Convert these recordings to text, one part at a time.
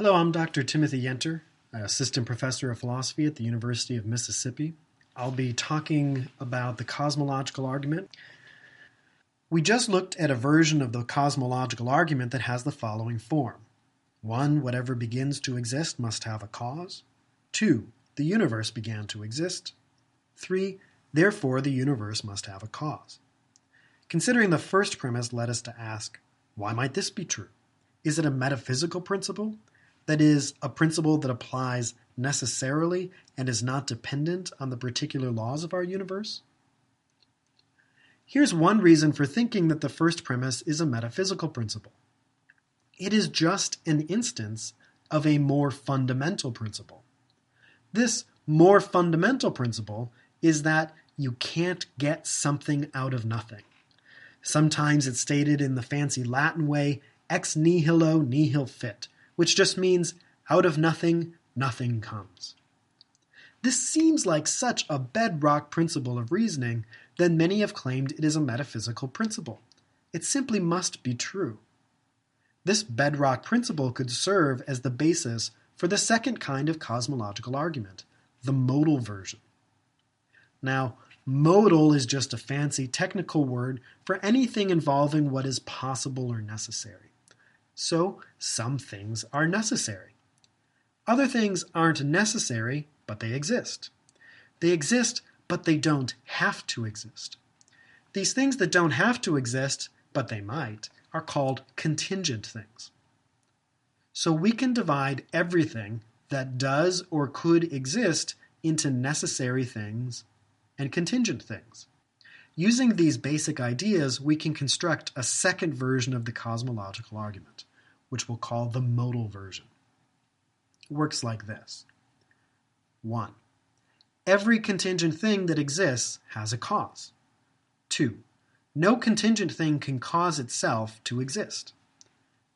Hello, I'm Dr. Timothy Yenter, Assistant Professor of Philosophy at the University of Mississippi. I'll be talking about the cosmological argument. We just looked at a version of the cosmological argument that has the following form. 1. Whatever begins to exist must have a cause. 2. The universe began to exist. 3. Therefore, the universe must have a cause. Considering the first premise led us to ask, why might this be true? Is it a metaphysical principle? That is, a principle that applies necessarily and is not dependent on the particular laws of our universe? Here's one reason for thinking that the first premise is a metaphysical principle. It is just an instance of a more fundamental principle. This more fundamental principle is that you can't get something out of nothing. Sometimes it's stated in the fancy Latin way, ex nihilo nihil fit, which just means out of nothing, nothing comes. This seems like such a bedrock principle of reasoning that many have claimed it is a metaphysical principle. It simply must be true. This bedrock principle could serve as the basis for the second kind of cosmological argument, the modal version. Now, modal is just a fancy technical word for anything involving what is possible or necessary. So, some things are necessary. Other things aren't necessary, but they exist. They exist, but they don't have to exist. These things that don't have to exist, but they might, are called contingent things. So we can divide everything that does or could exist into necessary things and contingent things. Using these basic ideas, we can construct a second version of the cosmological argument, which we'll call the modal version. It works like this. 1. Every contingent thing that exists has a cause. 2. No contingent thing can cause itself to exist.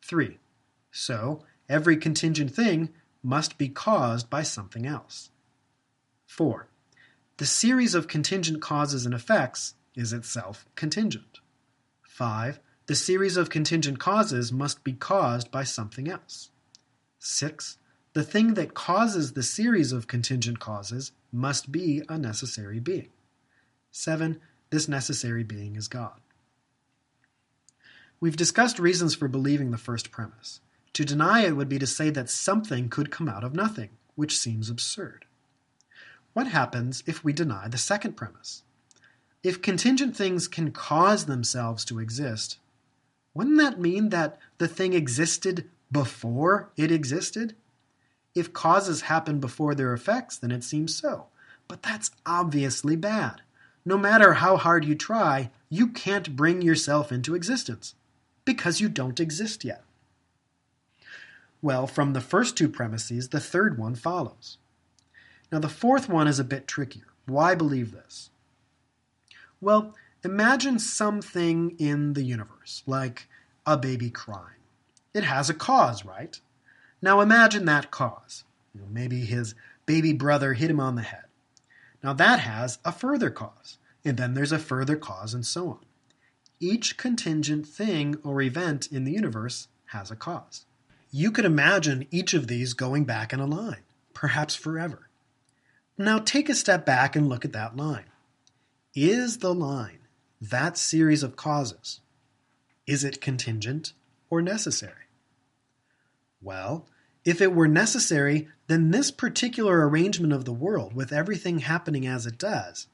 3. So, every contingent thing must be caused by something else. 4. The series of contingent causes and effects is itself contingent. 5. The series of contingent causes must be caused by something else. 6. The thing that causes the series of contingent causes must be a necessary being. 7. This necessary being is God. We've discussed reasons for believing the first premise. To deny it would be to say that something could come out of nothing, which seems absurd. What happens if we deny the second premise? If contingent things can cause themselves to exist, wouldn't that mean that the thing existed before it existed? If causes happen before their effects, then it seems so. But that's obviously bad. No matter how hard you try, you can't bring yourself into existence, because you don't exist yet. Well, from the first two premises, the third one follows. Now, the fourth one is a bit trickier. Why believe this? Well, imagine something in the universe, like a baby crying. It has a cause, right? Now imagine that cause. Maybe his baby brother hit him on the head. Now that has a further cause, and then there's a further cause, and so on. Each contingent thing or event in the universe has a cause. You could imagine each of these going back in a line, perhaps forever. Now take a step back and look at that line. Is the line that series of causes? Is it contingent or necessary? Well, if it were necessary, then this particular arrangement of the world, with everything happening as it does,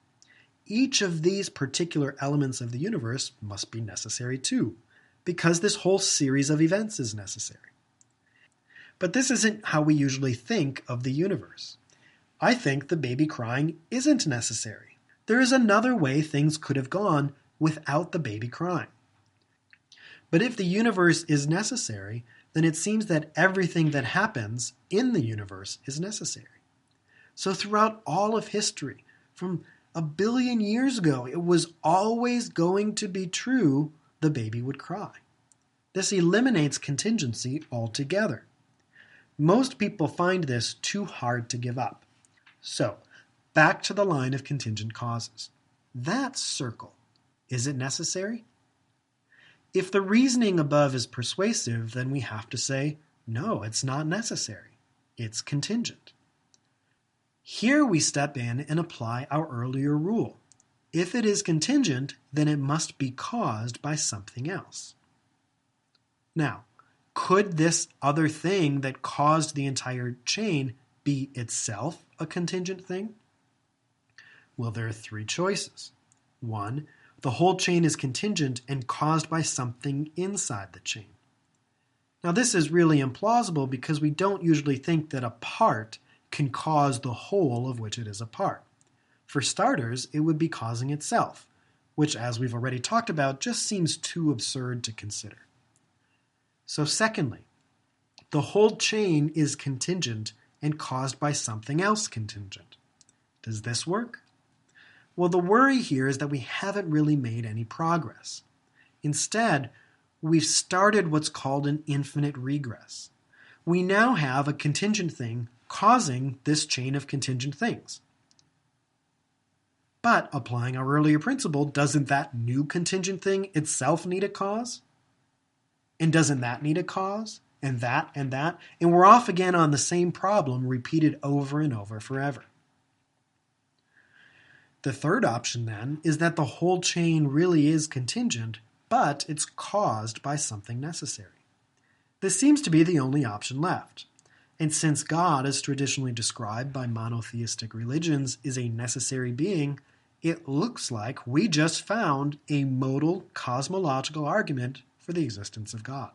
each of these particular elements of the universe must be necessary too, because this whole series of events is necessary. But this isn't how we usually think of the universe. I think the baby crying isn't necessary. There is another way things could have gone without the baby crying. But if the universe is necessary, then it seems that everything that happens in the universe is necessary. So throughout all of history, from 1 billion years ago, it was always going to be true the baby would cry. This eliminates contingency altogether. Most people find this too hard to give up. So, back to the line of contingent causes. That circle, is it necessary? If the reasoning above is persuasive, then we have to say, No, it's not necessary. It's contingent. Here we step in and apply our earlier rule. If it is contingent, then it must be caused by something else. Now, could this other thing that caused the entire chain be itself a contingent thing? Well, there are three choices. 1, the whole chain is contingent and caused by something inside the chain. Now, this is really implausible because we don't usually think that a part can cause the whole of which it is a part. For starters, it would be causing itself, which, as we've already talked about, just seems too absurd to consider. So secondly, the whole chain is contingent and caused by something else contingent. Does this work? Well, the worry here is that we haven't really made any progress. Instead, we've started what's called an infinite regress. We now have a contingent thing causing this chain of contingent things. But applying our earlier principle, doesn't that new contingent thing itself need a cause? And doesn't that need a cause? And that, and that? And we're off again on the same problem repeated over and over forever. The third option then is that the whole chain really is contingent, but it's caused by something necessary. This seems to be the only option left. And since God, as traditionally described by monotheistic religions, is a necessary being, it looks like we just found a modal cosmological argument for the existence of God.